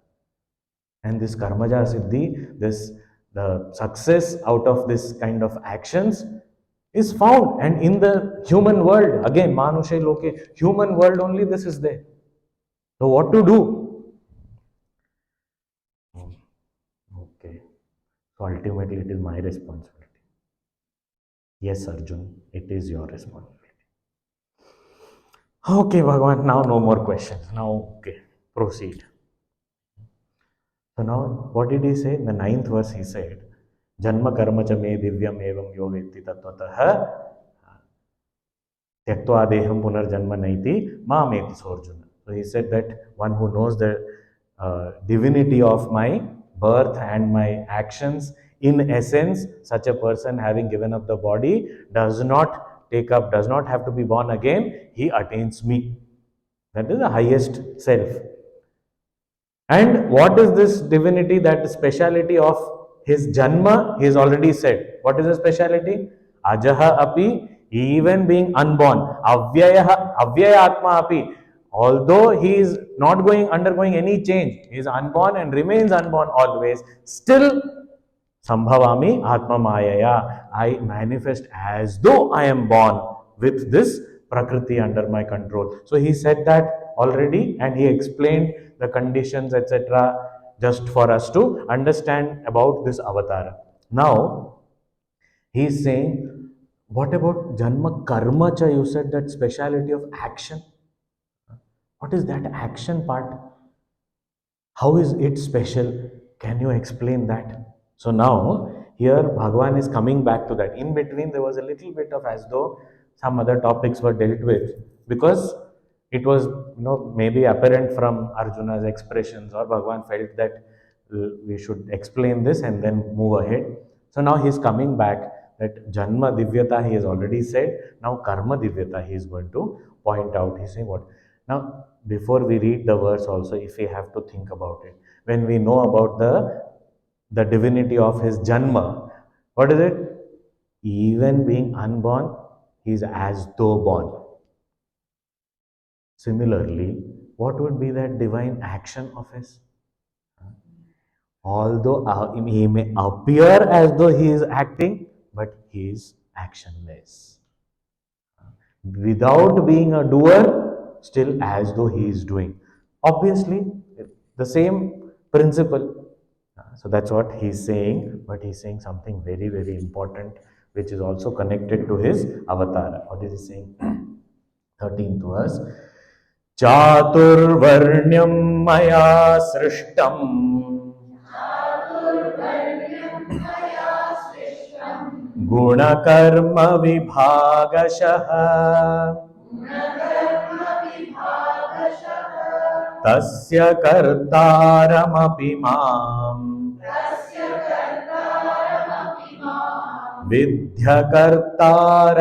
S1: And this karmaja siddhi, this the success out of this kind of actions is found. And in the human world, again, manushe loke, human world only this is there. So what to do? Okay. So ultimately it is my responsibility. Yes, Arjun, it is your responsibility. Okay, Bhagavan, now no more questions. Now, okay, proceed. So now, what did he say? In the ninth verse, he said, Janma karma cha me divyam evam yo vetti tattvataha tyaktva deham punarjanma naiti mameti sorjuna. So he said that one who knows the divinity of my birth and my actions, in essence, such a person having given up the body does not take up, does not have to be born again, he attains me. That is the highest self. And what is this divinity, that speciality of his Janma? He has already said. What is the speciality? Ajaha api, even being unborn. Avyaya atma api. Although he is not undergoing any change, he is unborn and remains unborn always, still Sambhavami Atma Mayaya. I manifest as though I am born with this Prakriti under my control. So he said that already, and he explained the conditions, etc., just for us to understand about this avatar. Now, he is saying, what about Janma Karma Cha? You said that speciality of action. What is that action part? How is it special? Can you explain that? So now, here Bhagwan is coming back to that. In between, there was a little bit of as though some other topics were dealt with, because it was, maybe apparent from Arjuna's expressions, or Bhagwan felt that we should explain this and then move ahead. So now he's coming back that Janma Divyata he has already said. Now Karma Divyata he is going to point out. He's saying what? Now, before we read the verse also, if we have to think about it, when we know about the divinity of his Janma, what is it? Even being unborn, he is as though born. Similarly, what would be that divine action of his? Although he may appear as though he is acting, but he is actionless. without being a doer, still as though he is doing. Obviously, the same principle. So that's what he's saying, but he's saying something very, very important, which is also connected to his avatar. What is he saying? 13th verse. चातुर्वर्ण्यं मया सृष्टम् गुणकर्म विभागशः तस्य कर्तारमपि माम् विद्य कर्तारमव्ययम्.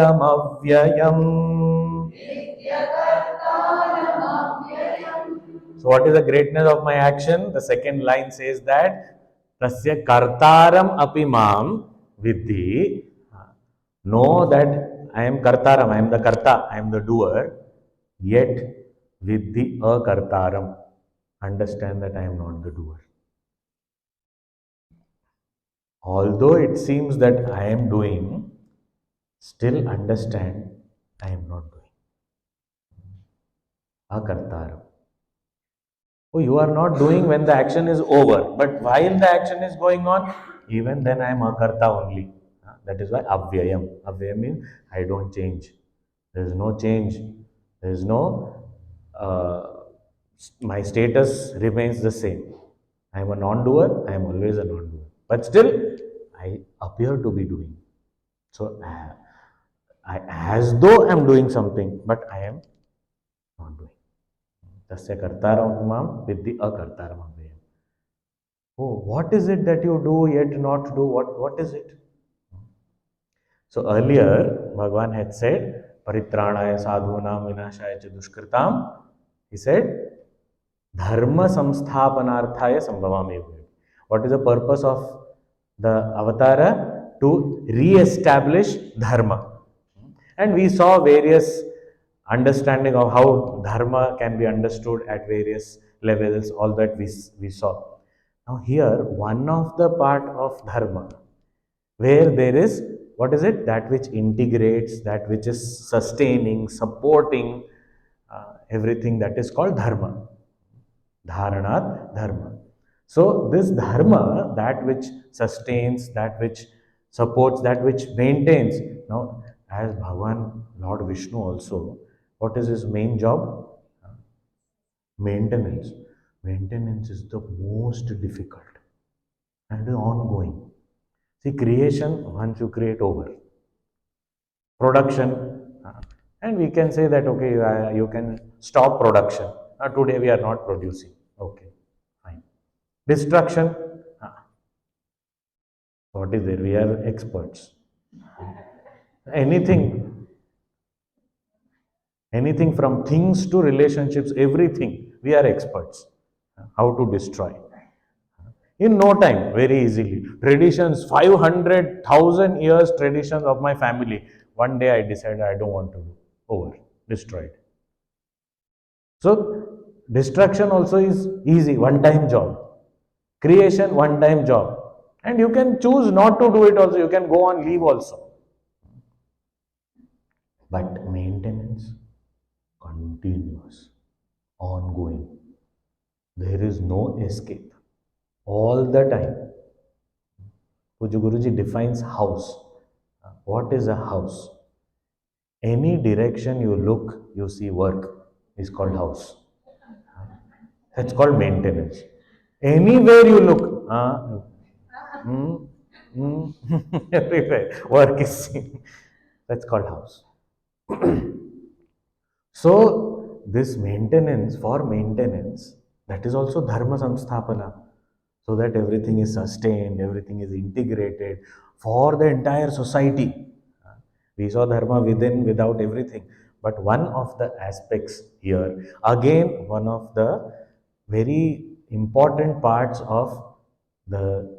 S1: So what is the greatness of my action? The second line says that Tasya kartaram api mam vidhi. Know that I am kartaram, I am the karta, I am the doer, yet vidhi akartaram. Understand that I am not the doer. Although it seems that I am doing, still understand I am not doing. Akartaram. Oh, you are not doing when the action is over, but while the action is going on, even then I am akarta only. That is why avyayam. Avyayam means I don't change. There is no change. There is no, uh, my status remains the same. I am a non-doer, I am always a non-doer. But still, I appear to be doing. So, as though I am doing something, but I am not doing. Tasya kartaram vidhi akartaram avyayam. Oh, what is it that you do yet not do? What is it? So earlier, Bhagavan had said, Paritranaya sadhunam vinashaya cha dushkritam. He said, Dharma samsthapanarthaya sambhavami. What is the purpose of the avatara? To re-establish dharma. And we saw various understanding of how dharma can be understood at various levels, all that we saw. Now here, one of the part of dharma, where there is, what is it? That which integrates, that which is sustaining, supporting everything, that is called dharma. Dharanat dharma. So this dharma, that which sustains, that which supports, that which maintains. Now, as Bhagavan, Lord Vishnu also, what is his main job? Maintenance. Maintenance is the most difficult and ongoing. See, creation, once you create, over. Production, and we can say that, okay, you can stop production. Today we are not producing. Okay, fine. Destruction, what is there? We are experts. Anything, anything from things to relationships, everything, we are experts. How to destroy. In no time, very easily. Traditions, 500,000 years traditions of my family. One day I decided I don't want to do. Over, destroyed. So, destruction also is easy, one time job. Creation, one time job. And you can choose not to do it also, you can go on leave also. But maintenance, continuous, ongoing. There is no escape. All the time. Puja Guruji defines house. What is a house? Any direction you look, you see work is called house. That's called maintenance. Anywhere you look, everywhere work is seen. That's called house. So this maintenance, for maintenance, that is also dharma samsthapana, so that everything is sustained, everything is integrated for the entire society. We saw dharma within, without, everything. But one of the aspects here, again, one of the very important parts of the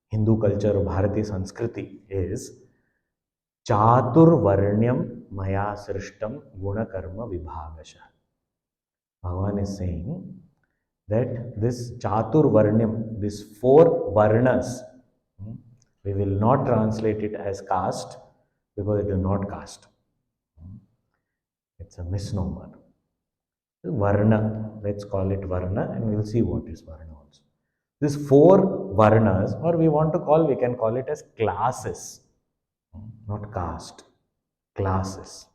S1: Hindu culture, Bharati Sanskriti, is Chaturvarnyam Maya Srishtam Gunakarma Vibhagasha. Bhagavan is saying that this Chaturvarnyam, this four Varnas, we will not translate it as caste because it is not caste. It's a misnomer. Varna, let's call it Varna, and we'll see what is Varna also. These four Varnas, or we can call it as classes, not caste, classes.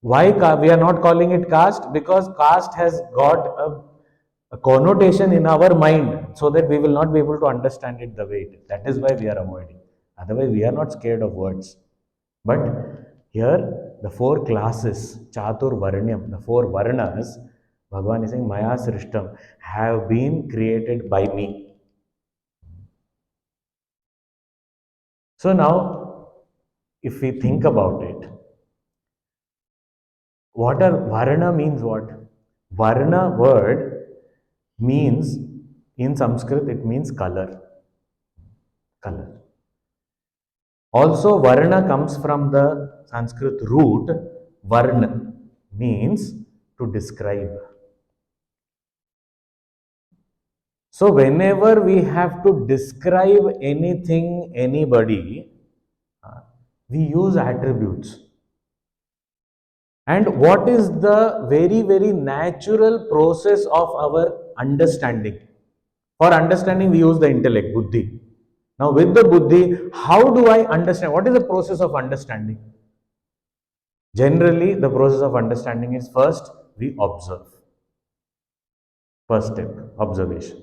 S1: Why we are not calling it caste? Because caste has got a connotation in our mind so that we will not be able to understand it the way it is. That is why we are avoiding. Otherwise, we are not scared of words. But here, the four classes, Chatur Varnyam, the four Varnas, Bhagavan is saying, Maya Srishtam, have been created by me. So now, if we think about it, what are Varna means what? Varna word means, in Sanskrit, it means color. Color. Also, Varna comes from the Sanskrit root, Varna, means to describe. So, whenever we have to describe anything, anybody, we use attributes. And what is the very, very natural process of our understanding? For understanding, we use the intellect, buddhi. Now, with the buddhi, how do I understand? What is the process of understanding? Generally, the process of understanding is first we observe. First step, observation.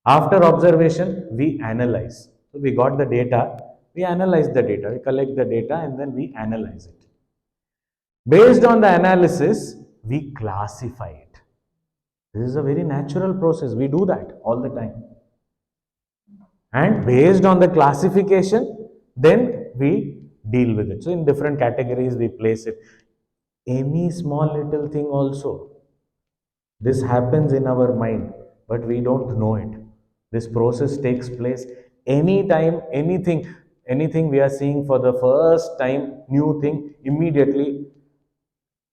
S1: After observation, we analyze. So, we got the data, we analyze the data, we collect the data, and then we analyze it. Based on the analysis, we classify it. This is a very natural process. We do that all the time. And based on the classification, then we deal with it. So, in different categories, we place it. Any small little thing also. This happens in our mind, but we don't know it. This process takes place anytime, anything we are seeing for the first time, new thing, immediately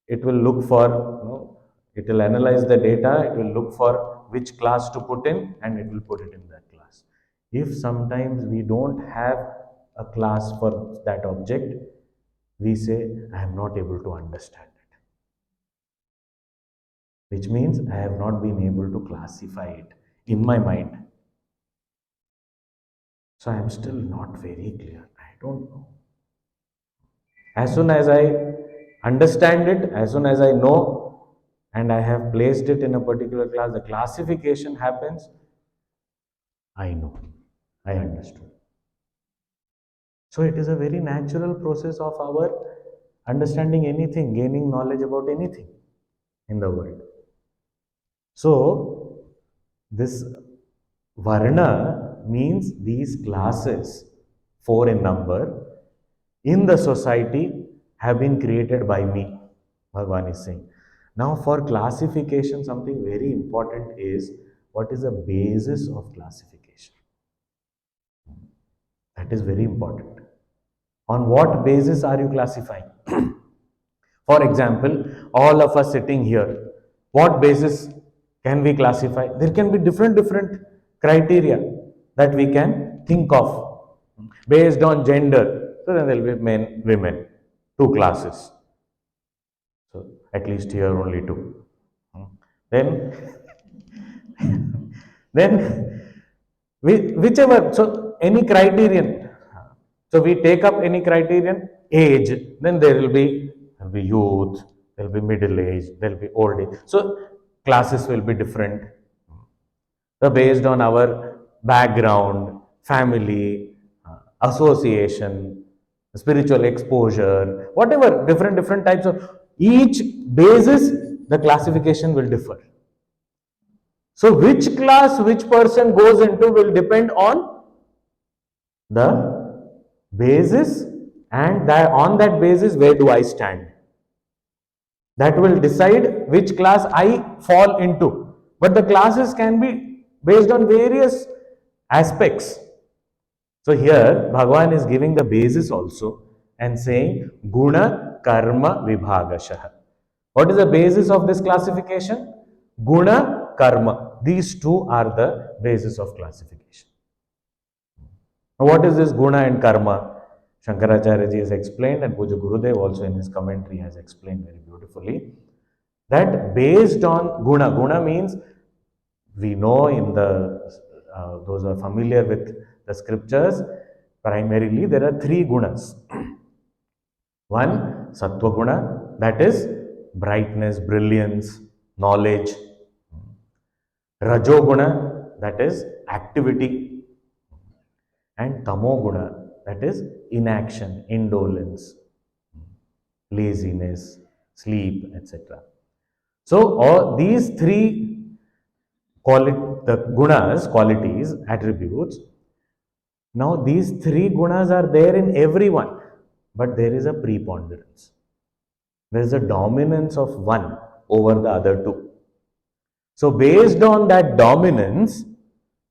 S1: it will look for, it will analyze the data, it will look for which class to put in, and it will put it in that class. If sometimes we don't have a class for that object, we say, I am not able to understand it, which means I have not been able to classify it in my mind. So I am still not very clear. I don't know. As soon as I understand it, as soon as I know, and I have placed it in a particular class, the classification happens, I know, I understood. So it is a very natural process of our understanding anything, gaining knowledge about anything in the world. So this Varna means these classes, four in number, in the society have been created by me, Bhagavan is saying. Now, for classification, something very important is what is the basis of classification? That is very important. On what basis are you classifying? For example, all of us sitting here, what basis can we classify? There can be different criteria that we can think of based on gender. So then there will be men, women, two classes. So at least here only two. Then, then whichever, so any criterion. So we take up any criterion, age, then there will be youth, there will be middle age, there will be old age. So classes will be different. So based on our background, family, association, spiritual exposure, whatever, different types of each basis, the classification will differ. So which class which person goes into will depend on the basis, and that on that basis where do I stand. That will decide which class I fall into. But the classes can be based on various aspects. So here Bhagavan is giving the basis also and saying Guna Karma Vibhagashaha. What is the basis of this classification? Guna Karma. These two are the basis of classification. Now, what is this Guna and Karma? Shankaracharya ji has explained, and Puja Gurudev also in his commentary has explained very beautifully, that based on guna means, we know in the, those who are familiar with the scriptures, primarily there are three gunas. One, sattva guna, that is brightness, brilliance, knowledge. Rajoguna, that is activity, and tamoguna, that is inaction, indolence, laziness, sleep, etc. So, all these three the gunas, qualities, attributes, now these three gunas are there in everyone, but there is a preponderance. There is a dominance of one over the other two. So, based on that dominance,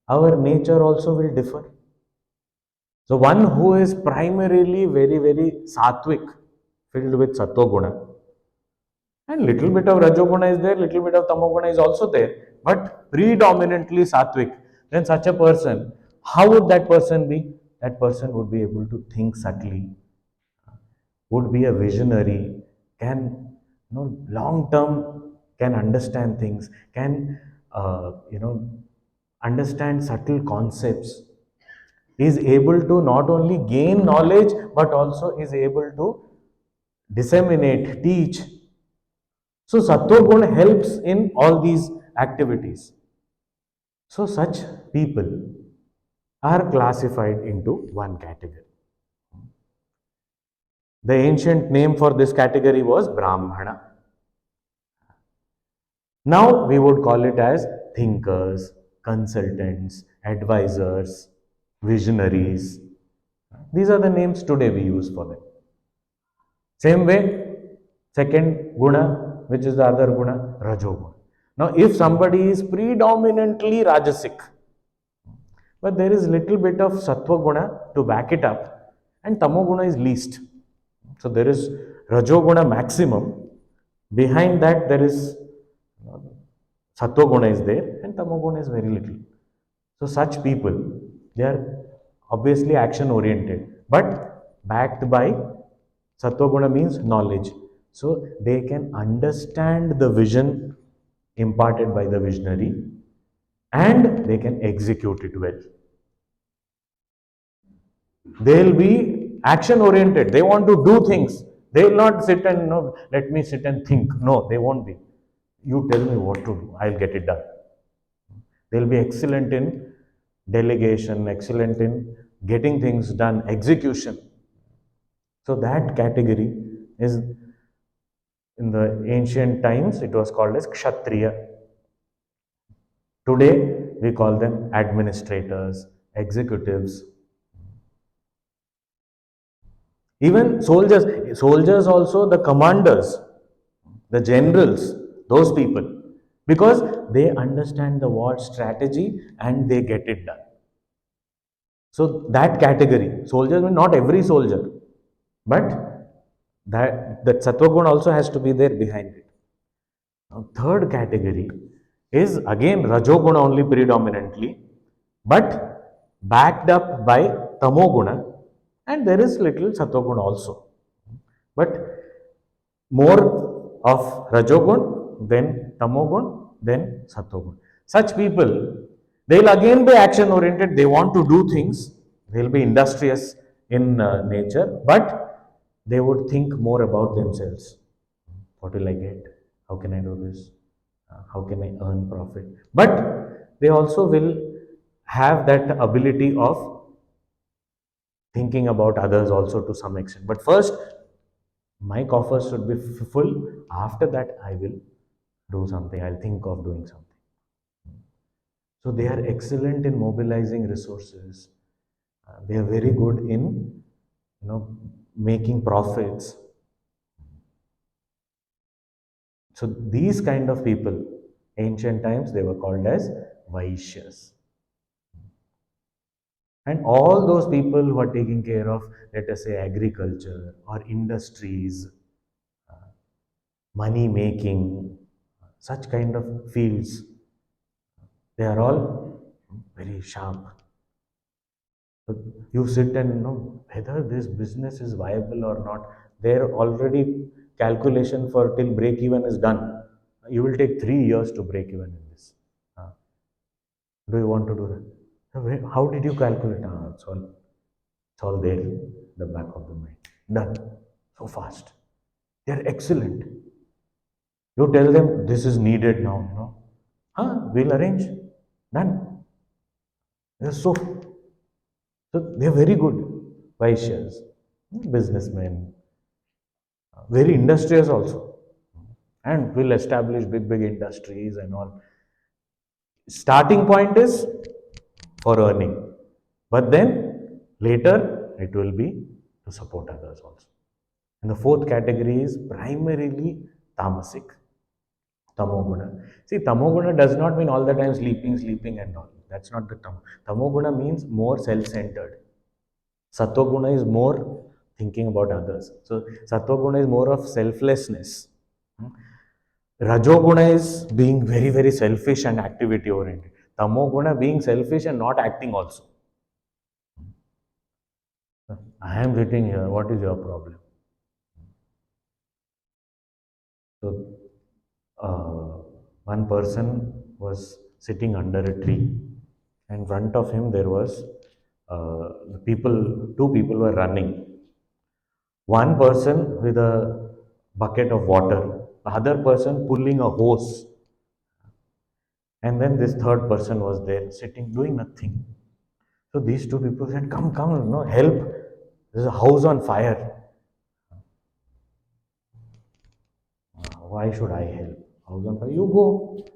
S1: our nature also will differ. So, one who is primarily very, very sattvic, filled with sattva guna, and little bit of rajoguna is there, little bit of tamoguna is also there, but predominantly sattvic, then such a person, how would that person be? That person would be able to think subtly, would be a visionary, can, long term, can understand things, can, understand subtle concepts, is able to not only gain knowledge but also is able to disseminate, teach. So sattva guna helps in all these activities. So such people are classified into one category. The ancient name for this category was Brahmana. Now we would call it as thinkers, consultants, advisors, visionaries. These are the names today we use for them. Same way, second guna, which is the other guna, rajoguna. Now, if somebody is predominantly rajasic, but there is little bit of sattva guna to back it up, and tamo guna is least. So there is rajoguna maximum. Behind that, there is sattva guna is there, and tamo guna is very little. So such people, they are obviously action oriented, but backed by sattva guna means knowledge. So they can understand the vision imparted by the visionary, and they can execute it well. They'll be action oriented. They want to do things. They will not sit and let me sit and think. No, they won't be. You tell me what to do, I'll get it done. They'll be excellent in delegation, excellent in getting things done, execution. So that category is, in the ancient times, it was called as Kshatriya. Today, we call them administrators, executives. Even soldiers also, the commanders, the generals, those people, because they understand the war strategy and they get it done. So that category, soldiers mean not every soldier, but that sattva guna also has to be there behind it. Now, third category is again rajoguna only predominantly, but backed up by tamoguna, and there is little sattva also. But more of rajogun, then tamogun, then sattvagun. Such people, they'll again be action oriented, they want to do things, they'll be industrious in nature, but they would think more about themselves. What will I get? How can I do this? How can I earn profit? But they also will have that ability of thinking about others also to some extent. But first, my coffers should be full. After that, I will do something. I'll think of doing something. So they are excellent in mobilizing resources. They are very good in, making profits. So these kind of people, ancient times, they were called as Vaishyas. And all those people who are taking care of, let us say, agriculture or industries, money making, such kind of fields, they are all very sharp. So you sit and know whether this business is viable or not. Their already calculation for till break even is done. You will take 3 years to break even in this. Uh, do you want to do that? How did you calculate? It's all there, the back of the mind. Done. So fast. They're excellent. You tell them this is needed now, we'll arrange. Done. So they're very good. Vaishyas, businessmen, very industrious also. And will establish big industries and all. Starting point is for earning. But then later it will be to support others also. And the fourth category is primarily tamasic, tamoguna. See, tamoguna does not mean all the time sleeping, and all. That's not the tam. Tamoguna means more self-centered. Sattva is more thinking about others. So sattva is more of selflessness. Rajoguna is being very selfish and activity oriented. Tamoguna being selfish and not acting also. I am sitting here. What is your problem? So, one person was sitting under a tree. In front of him, there was people. Two people were running. One person with a bucket of water, the other person pulling a hose, and then this third person was there sitting doing nothing. So these two people said, come, no, help. There's a house on fire. Why should I help? House on fire? You go.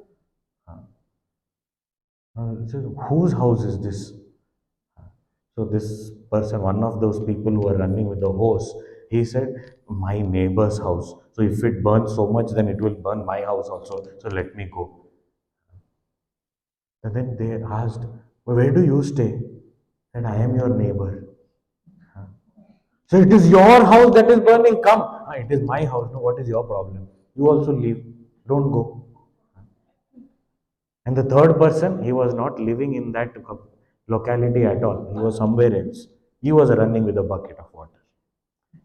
S1: Says, whose house is this? So this person, one of those people who were running with the hose, he said, my neighbor's house. So if it burns so much, then it will burn my house also. So let me go. And then they asked, where do you stay? And I am your neighbor. So it is your house that is burning. Come. It is my house. No, what is your problem? You also leave. Don't go. And the third person, he was not living in that locality at all. He was somewhere else. He was running with a bucket of water.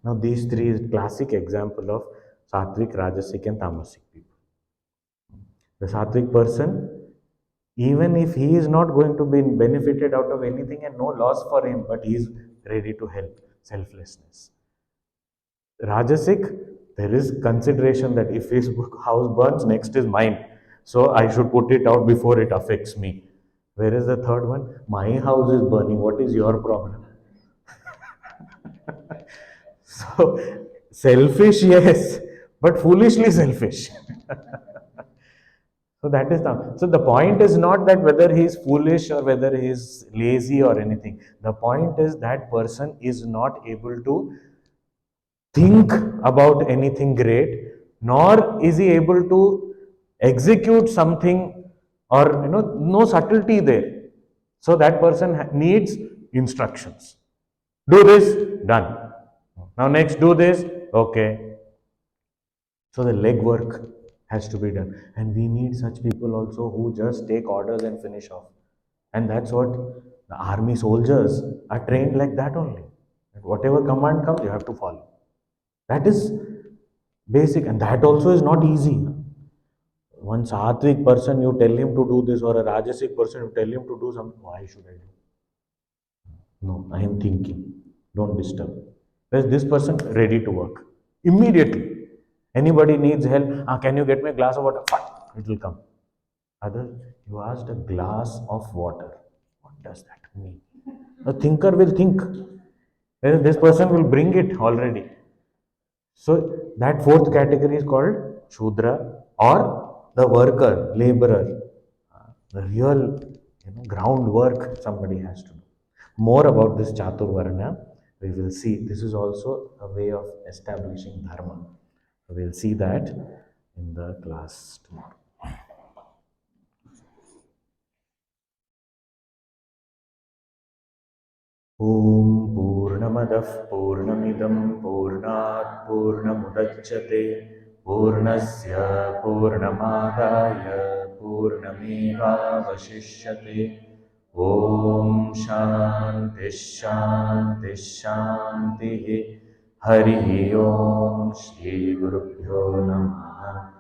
S1: Now, these three is classic example of sattvic, rajasic, and tamasic people. The sattvic person, even if he is not going to be benefited out of anything and no loss for him, but he is ready to help, selflessness. Rajasic, there is consideration that if his house burns, next is mine. So I should put it out before it affects me. Whereas the third one, my house is burning, what is your problem? So, selfish, yes, but foolishly selfish. So that is the so the point is not that whether he is foolish or whether he is lazy or anything. The point is that person is not able to think about anything great, nor is he able to execute something, or no subtlety there. So that person needs instructions. Do this, done. Now next, do this, okay. So the legwork has to be done, and we need such people also who just take orders and finish off. And that's what the army soldiers are trained like that only. Whatever command comes, you have to follow. That is basic, and that also is not easy. One sattvic person, you tell him to do this, or a rajasic person, you tell him to do something. Why should I do? No, I am thinking. Don't disturb. Whereas this person ready to work immediately. Anybody needs help. Can you get me a glass of water? Fine, it will come. Other, you asked a glass of water. What does that mean? A thinker will think. Whereas this person will bring it already. So that fourth category is called Shudra, or the worker, laborer. The real groundwork somebody has to do. More about this Chatur Varna, we will see. This is also a way of establishing Dharma. We will see that in the class tomorrow. ॐ पूर्णमदः पूर्णमिदं पूर्णात् पूर्णमुदच्यते पूर्णस्य पूर्णमादाय पूर्णमेवावशिष्यते Om Shanti Shanti Shanti. Hari Om Shri Gurubhyo Namaha.